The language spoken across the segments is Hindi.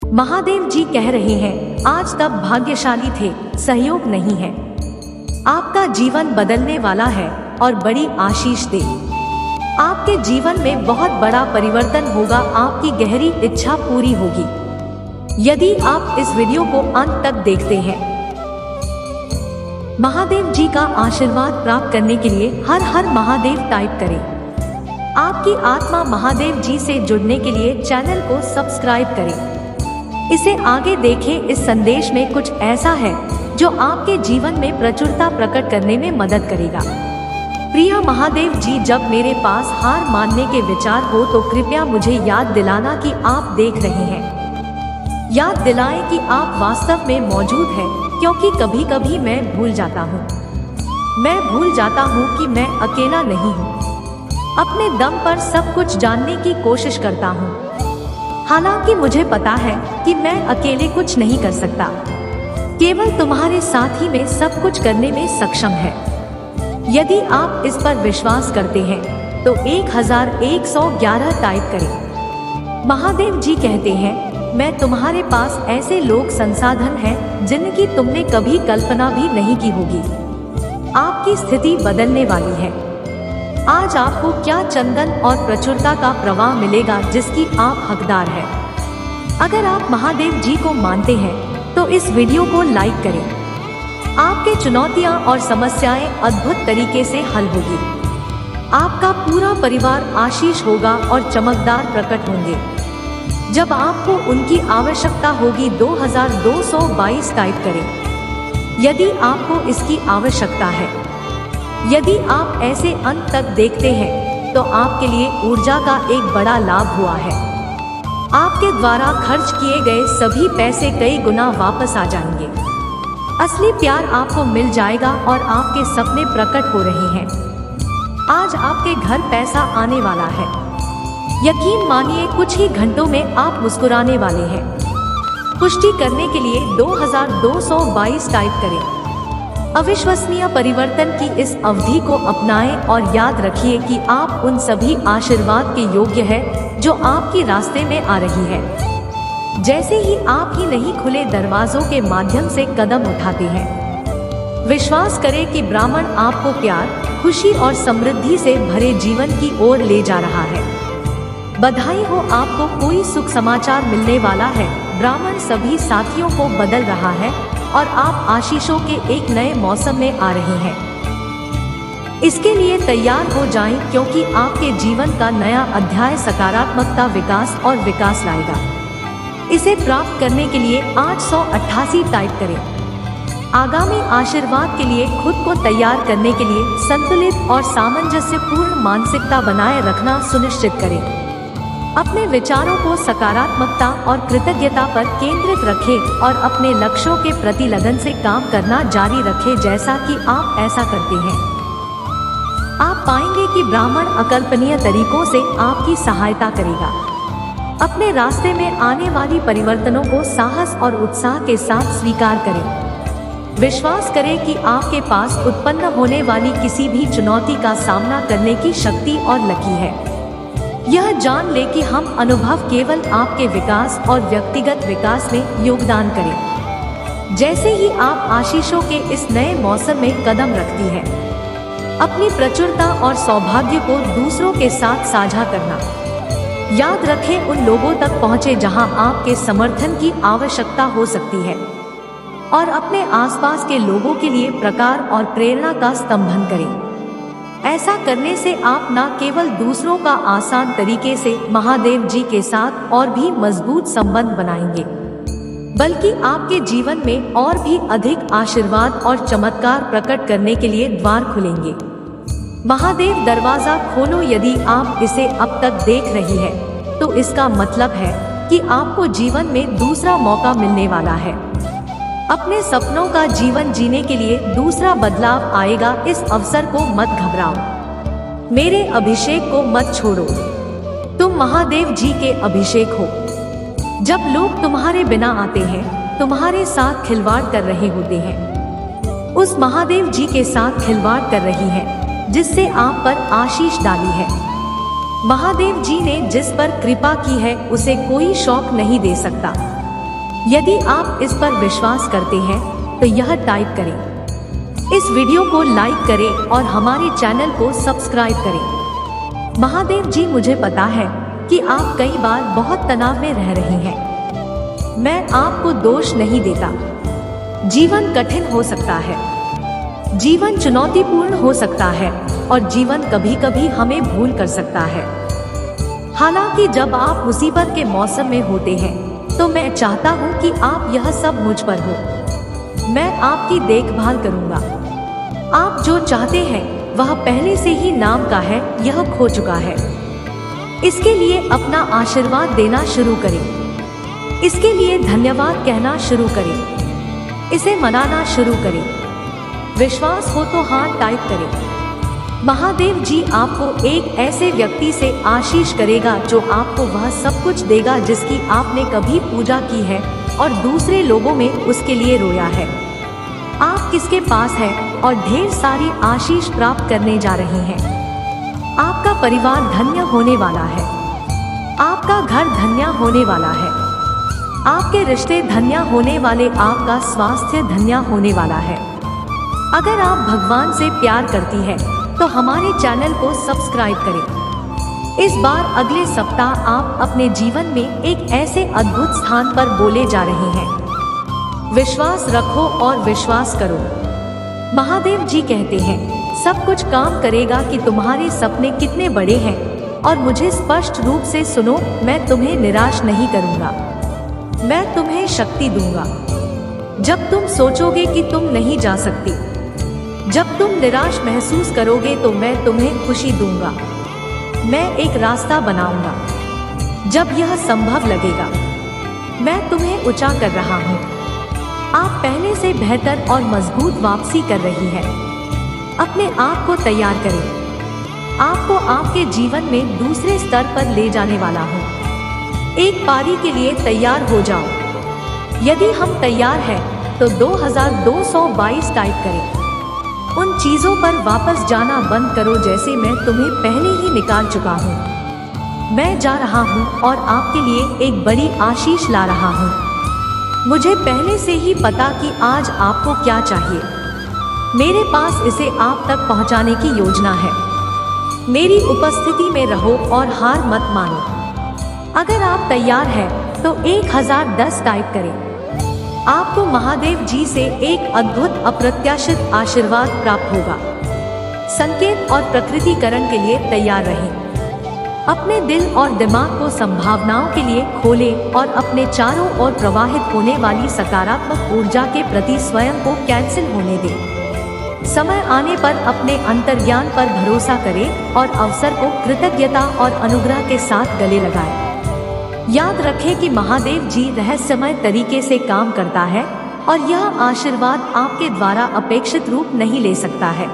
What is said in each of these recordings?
महादेव जी कह रहे हैं, आज तब भाग्यशाली थे, सहयोग नहीं है। आपका जीवन बदलने वाला है और बड़ी आशीष दे। आपके जीवन में बहुत बड़ा परिवर्तन होगा, आपकी गहरी इच्छा पूरी होगी यदि आप इस वीडियो को अंत तक देखते हैं। महादेव जी का आशीर्वाद प्राप्त करने के लिए हर हर महादेव टाइप करें। आपकी आत्मा महादेव जी से जुड़ने के लिए चैनल को सब्सक्राइब करें। इसे आगे देखें। इस संदेश में कुछ ऐसा है जो आपके जीवन में प्रचुरता प्रकट करने में मदद करेगा। प्रिय महादेव जी, जब मेरे पास हार मानने के विचार हो तो कृपया मुझे याद दिलाना कि आप देख रहे हैं। याद दिलाएं कि आप वास्तव में मौजूद हैं, क्योंकि कभी कभी मैं भूल जाता हूँ। मैं भूल जाता हूँ कि मैं अकेला नहीं हूँ। अपने दम पर सब कुछ जानने की कोशिश करता हूँ, हालांकि मुझे पता है कि मैं अकेले कुछ नहीं कर सकता। केवल तुम्हारे साथ ही में सब कुछ करने में सक्षम है। यदि आप इस पर विश्वास करते हैं तो 1111 टाइप करें। महादेव जी कहते हैं, मैं तुम्हारे पास ऐसे लोक संसाधन हैं जिनकी तुमने कभी कल्पना भी नहीं की होगी। आपकी स्थिति बदलने वाली है। आज आपको क्या चंदन और प्रचुरता का प्रवाह मिलेगा जिसकी आप हकदार हैं। अगर आप महादेव जी को मानते हैं तो इस वीडियो को लाइक करें। आपके चुनौतियां और समस्याएं अद्भुत तरीके से हल होगी। आपका पूरा परिवार आशीष होगा और चमकदार प्रकट होंगे। जब आपको उनकी आवश्यकता होगी 2222 टाइप करें यदि आपको इसकी आवश्यकता है। यदि आप ऐसे अंत तक देखते हैं तो आपके लिए ऊर्जा का एक बड़ा लाभ हुआ है। आपके द्वारा खर्च किए गए सभी पैसे कई गुना वापस आ जाएंगे। असली प्यार आपको मिल जाएगा और आपके सपने प्रकट हो रहे हैं। आज आपके घर पैसा आने वाला है। यकीन मानिए, कुछ ही घंटों में आप मुस्कुराने वाले हैं। पुष्टि करने के लिए 2222 टाइप करें। अविश्वसनीय परिवर्तन की इस अवधि को अपनाएं और याद रखिए कि आप उन सभी आशीर्वाद के योग्य हैं जो आपके रास्ते में आ रही है। जैसे ही आप ही नहीं खुले दरवाजों के माध्यम से कदम उठाते हैं, विश्वास करें कि ब्राह्मण आपको प्यार, खुशी और समृद्धि से भरे जीवन की ओर ले जा रहा है। बधाई हो, आपको कोई सुख समाचार मिलने वाला है। ब्राह्मण सभी साथियों को बदल रहा है और आप आशीषों के एक नए मौसम में आ रहे हैं। इसके लिए तैयार हो जाएं, क्योंकि आपके जीवन का नया अध्याय सकारात्मकता, विकास और विकास लाएगा। इसे प्राप्त करने के लिए 888 टाइप करें। आगामी आशीर्वाद के लिए खुद को तैयार करने के लिए संतुलित और सामंजस्यपूर्ण मानसिकता बनाए रखना सुनिश्चित करें। अपने विचारों को सकारात्मकता और कृतज्ञता पर केंद्रित रखें और अपने लक्ष्यों के प्रति लगन से काम करना जारी रखें। जैसा कि आप ऐसा करते हैं, आप पाएंगे कि ब्राह्मण अकल्पनीय तरीकों से आपकी सहायता करेगा। अपने रास्ते में आने वाली परिवर्तनों को साहस और उत्साह के साथ स्वीकार करें। विश्वास करें कि आपके पास उत्पन्न होने वाली किसी भी चुनौती का सामना करने की शक्ति और लकी है। यह जान ले कि हम अनुभव केवल आपके विकास और व्यक्तिगत विकास में योगदान करें। जैसे ही आप आशीषों के इस नए मौसम में कदम रखती है, अपनी प्रचुरता और सौभाग्य को दूसरों के साथ साझा करना। याद रखें, उन लोगों तक पहुँचे जहां आपके समर्थन की आवश्यकता हो सकती है और अपने आसपास के लोगों के लिए प्रकार और प्रेरणा का स्तंभन करें। ऐसा करने से आप न केवल दूसरों का आसान तरीके से महादेव जी के साथ और भी मजबूत संबंध बनाएंगे, बल्कि आपके जीवन में और भी अधिक आशीर्वाद और चमत्कार प्रकट करने के लिए द्वार खुलेंगे। महादेव दरवाजा खोलो। यदि आप इसे अब तक देख रही है तो इसका मतलब है कि आपको जीवन में दूसरा मौका मिलने वाला है। अपने सपनों का जीवन जीने के लिए दूसरा बदलाव आएगा। इस अवसर को मत घबराओ। मेरे अभिषेक को मत छोड़ो। तुम महादेव जी के अभिषेक हो। जब लोग तुम्हारे बिना आते हैं, तुम्हारे साथ खिलवाड़ कर रहे होते हैं, उस महादेव जी के साथ खिलवाड़ कर रही है जिससे आप पर आशीष डाली है। महादेव जी ने जिस पर कृपा की है उसे कोई शौक नहीं दे सकता। यदि आप इस पर विश्वास करते हैं तो यह टाइप करें। इस वीडियो को लाइक करें और हमारे चैनल को सब्सक्राइब करें। महादेव जी, मुझे पता है कि आप कई बार बहुत तनाव में रह रहे हैं। मैं आपको दोष नहीं देता। जीवन कठिन हो सकता है, जीवन चुनौतीपूर्ण हो सकता है और जीवन कभी कभी हमें भूल कर सकता है। हालांकि जब आप मुसीबत के मौसम में होते हैं तो मैं चाहता हूं कि आप यह सब मुझ पर हो। मैं आपकी देखभाल करूंगा। आप जो चाहते हैं वह पहले से ही नाम का है, यह खो चुका है। इसके लिए अपना आशीर्वाद देना शुरू करें। इसके लिए धन्यवाद कहना शुरू करें। इसे मनाना शुरू करें। विश्वास हो तो हाथ टाइप करें। महादेव जी आपको एक ऐसे व्यक्ति से आशीष करेगा जो आपको वह सब कुछ देगा जिसकी आपने कभी पूजा की है और दूसरे लोगों में उसके लिए रोया है। आप किसके पास हैं और ढेर सारी आशीष प्राप्त करने जा रहे हैं। आपका परिवार धन्य होने वाला है। आपका घर धन्य होने वाला है। आपके रिश्ते धन्य होने वाले, आपका स्वास्थ्य धन्य होने वाला है। अगर आप भगवान से प्यार करती है तो हमारे चैनल को सब्सक्राइब करें। इस बार अगले सप्ताह आप अपने जीवन में एक ऐसे अद्भुत स्थान पर बोले जा रहे हैं। विश्वास रखो और विश्वास करो। महादेव जी कहते हैं सब कुछ काम करेगा कि तुम्हारे सपने कितने बड़े हैं और मुझे स्पष्ट रूप से सुनो, मैं तुम्हें निराश नहीं करूंगा। मैं तुम्हें शक्ति दूंगा। जब तुम सोचोगे कि तुम नहीं जा सकती, जब तुम निराश महसूस करोगे तो मैं तुम्हें खुशी दूंगा। मैं एक रास्ता बनाऊंगा। जब यह संभव लगेगा, मैं तुम्हें ऊंचा कर रहा हूँ। आप पहले से बेहतर और मजबूत वापसी कर रही है। अपने आप को तैयार करें। आपको आपके जीवन में दूसरे स्तर पर ले जाने वाला हूँ। एक पारी के लिए तैयार हो जाओ। यदि हम तैयार हैं तो 2222 टाइप करें। उन चीजों पर वापस जाना बंद करो जैसे मैं तुम्हें पहले ही निकाल चुका हूँ। मैं जा रहा हूँ और आपके लिए एक बड़ी आशीष ला रहा हूँ। मुझे पहले से ही पता कि आज आपको क्या चाहिए। मेरे पास इसे आप तक पहुँचाने की योजना है। मेरी उपस्थिति में रहो और हार मत मानो। अगर आप तैयार हैं तो 1010 टाइप करें। आपको महादेव जी से एक अद्भुत अप्रत्याशित आशीर्वाद प्राप्त होगा। संकेत और प्रकृतिकरण के लिए तैयार रहें। अपने दिल और दिमाग को संभावनाओं के लिए खोलें और अपने चारों ओर प्रवाहित होने वाली सकारात्मक ऊर्जा के प्रति स्वयं को कैंसिल होने दें। समय आने पर अपने अंतर्ज्ञान पर भरोसा करें और अवसर को कृतज्ञता और अनुग्रह के साथ गले लगाएं। याद रखें कि महादेव जी रहस्यमय तरीके से काम करता है और यह आशीर्वाद आपके द्वारा अपेक्षित रूप नहीं ले सकता है।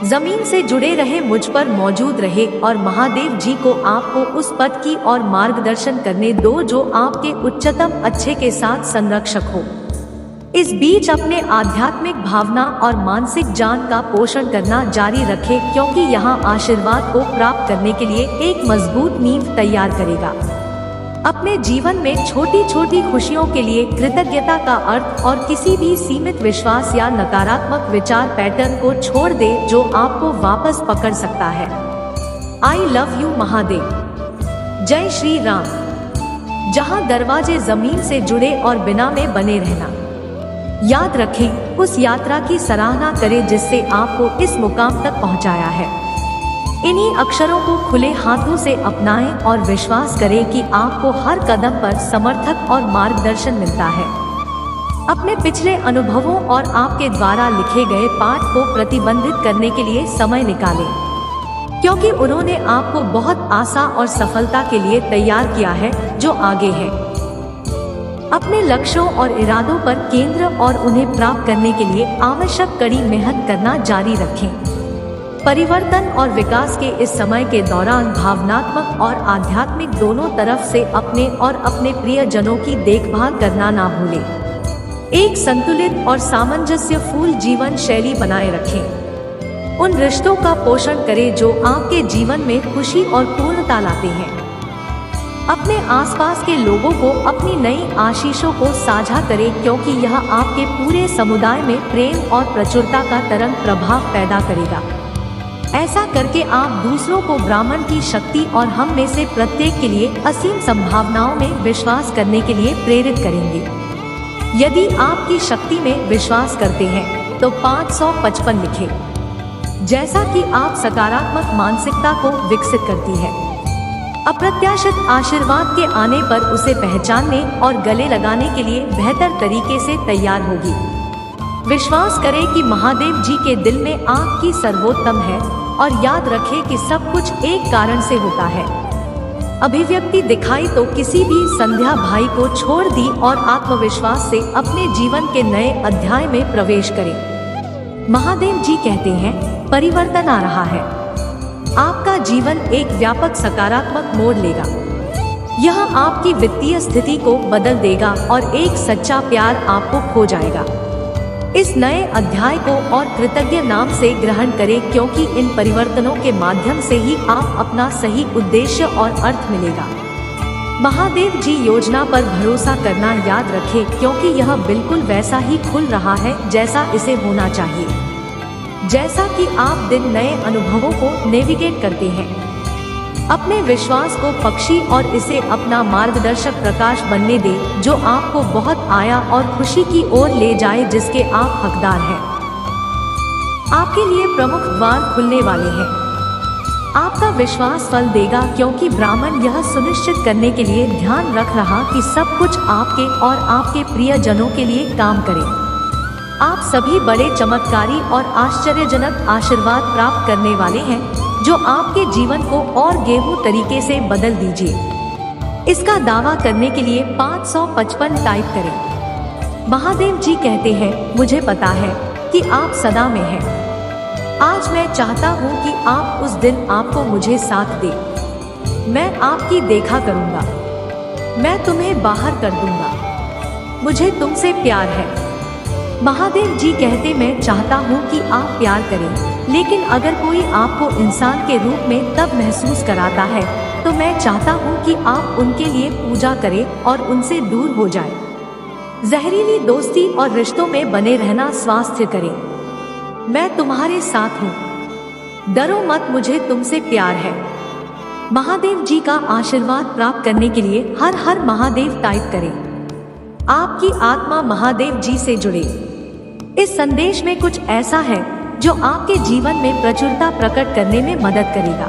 जमीन से जुड़े रहे, मुझ पर मौजूद रहे और महादेव जी को आपको उस पथ की और मार्गदर्शन करने दो जो आपके उच्चतम अच्छे के साथ संरक्षक हो। इस बीच अपने आध्यात्मिक भावना और मानसिक ज्ञान का पोषण करना जारी रखें क्योंकि यहाँ आशीर्वाद को प्राप्त करने के लिए एक मजबूत नींव तैयार करेगा। अपने जीवन में छोटी छोटी खुशियों के लिए कृतज्ञता का अर्थ और किसी भी सीमित विश्वास या नकारात्मक विचार पैटर्न को छोड़ दे जो आपको वापस पकड़ सकता है। I love you Mahadev. जय श्री राम। जहां दरवाजे जमीन से जुड़े और बिना में बने रहना। याद रखें, उस यात्रा की सराहना करें जिससे आपको इस मुकाम तक पहुंचाया है। इन्हीं अक्षरों को खुले हाथों से अपनाएं और विश्वास करें कि आपको हर कदम पर समर्थक और मार्गदर्शन मिलता है। अपने पिछले अनुभवों और आपके द्वारा लिखे गए पाठ को प्रतिबंधित करने के लिए समय निकालें, क्योंकि उन्होंने आपको बहुत आशा और सफलता के लिए तैयार किया है जो आगे है। अपने लक्ष्यों और इरादों पर केंद्र और उन्हें प्राप्त करने के लिए आवश्यक कड़ी मेहनत करना जारी रखें। परिवर्तन और विकास के इस समय के दौरान भावनात्मक और आध्यात्मिक दोनों तरफ से अपने और अपने प्रियजनों की देखभाल करना ना भूलें। एक संतुलित और सामंजस्यपूर्ण जीवन शैली बनाए रखें। उन रिश्तों का पोषण करें जो आपके जीवन में खुशी और पूर्णता लाते हैं। अपने आसपास के लोगों को अपनी नई आशीषों को साझा करें, क्योंकि यह आपके पूरे समुदाय में प्रेम और प्रचुरता का तरंग प्रभाव पैदा करेगा। ऐसा करके आप दूसरों को ब्राह्मण की शक्ति और हम में से प्रत्येक के लिए असीम संभावनाओं में विश्वास करने के लिए प्रेरित करेंगे। यदि आपकी शक्ति में विश्वास करते हैं तो 555 लिखें। जैसा कि आप सकारात्मक मानसिकता को विकसित करती है, अप्रत्याशित आशीर्वाद के आने पर उसे पहचानने और गले लगाने के लिए बेहतर तरीके से तैयार होगी। विश्वास करें कि महादेव जी के दिल में आपकी सर्वोत्तम है और याद रखें कि सब कुछ एक कारण से होता है। अभिव्यक्ति दिखाई तो किसी भी संध्या भाई को छोड़ दी और आत्मविश्वास से अपने जीवन के नए अध्याय में प्रवेश करें। महादेव जी कहते हैं, परिवर्तन आ रहा है। आपका जीवन एक व्यापक सकारात्मक मोड़ लेगा। यह आपकी वित्तीय स्थिति को बदल देगा और एक सच्चा प्यार आपको खो जाएगा। इस नए अध्याय को और कृतज्ञ नाम से ग्रहण करें, क्योंकि इन परिवर्तनों के माध्यम से ही आप अपना सही उद्देश्य और अर्थ मिलेगा। महादेव जी योजना पर भरोसा करना याद रखें, क्योंकि यह बिल्कुल वैसा ही खुल रहा है जैसा इसे होना चाहिए। जैसा कि आप दिन नए अनुभवों को नेविगेट करते हैं, अपने विश्वास को पक्षी और इसे अपना मार्गदर्शक प्रकाश बनने दें, जो आपको बहुत आया और खुशी की ओर ले जाए जिसके आप हकदार हैं। आपके लिए प्रमुख द्वार खुलने वाले हैं। आपका विश्वास फल देगा, क्योंकि ब्राह्मण यह सुनिश्चित करने के लिए ध्यान रख रहा कि सब कुछ आपके और आपके प्रियजनों के लिए काम करे। आप सभी बड़े चमत्कारी और आश्चर्यजनक आशीर्वाद प्राप्त करने वाले हैं, जो आपके जीवन को और गहरे तरीके से बदल दीजिए। इसका दावा करने के लिए 555 टाइप करें। महादेव जी कहते हैं, मुझे पता है कि आप सदा में हैं। आज मैं चाहता हूँ कि आप उस दिन आपको मुझे साथ दे। मैं आपकी देखा करूँगा। मैं तुम्हें बाहर कर दूंगा। मुझे तुमसे प्यार है। महादेव जी कहते, मैं चाहता हूँ कि आप प्यार करें, लेकिन अगर कोई आपको इंसान के रूप में तब महसूस कराता है तो मैं चाहता हूँ कि आप उनके लिए पूजा करें और उनसे दूर हो जाए। जहरीली दोस्ती और रिश्तों में बने रहना स्वास्थ्य करें। मैं तुम्हारे साथ हूँ। डरो मत, मुझे तुमसे प्यार है। महादेव जी का आशीर्वाद प्राप्त करने के लिए हर हर महादेव टाइप करें। आपकी आत्मा महादेव जी से जुड़े। इस संदेश में कुछ ऐसा है जो आपके जीवन में प्रचुरता प्रकट करने में मदद करेगा।